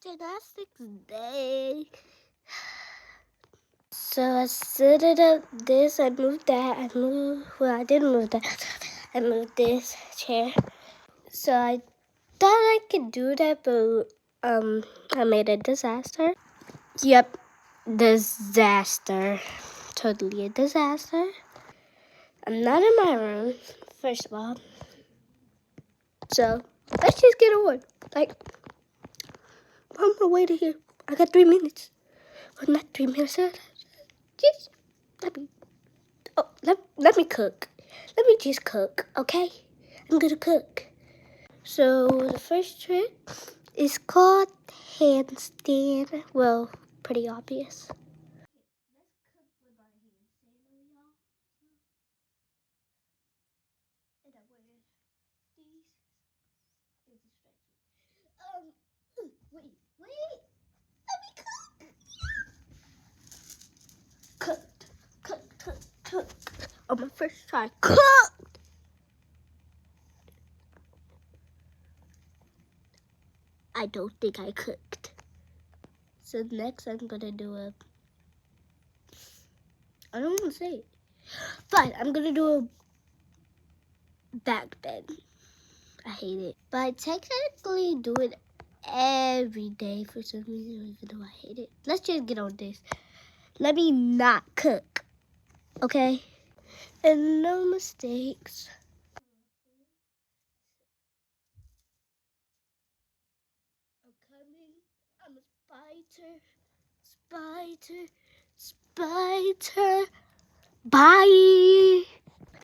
Gymnastics day. So I set it up this, I moved that, I didn't move that. I moved this chair. So I thought I could do that, but I made a disaster. Yep, disaster. Totally a disaster. I'm not in my room, first of all. So let's just get on. Like, on my way to here. I got 3 minutes. Well, not 3 minutes. Just let me cook. Let me just cook, okay? I'm gonna cook. So the first trick is called handstand. Well, pretty obvious. Wait. Let me cook. On my first try, cook. I don't think I cooked. So next I'm gonna do I don't want to say it. Fine, I'm gonna do a back bend. I hate it. But I technically do it every day for some reason, even though I hate it. Let's just get on this. Let me not cook, okay? And no mistakes. I'm coming. I'm a spider. Bye.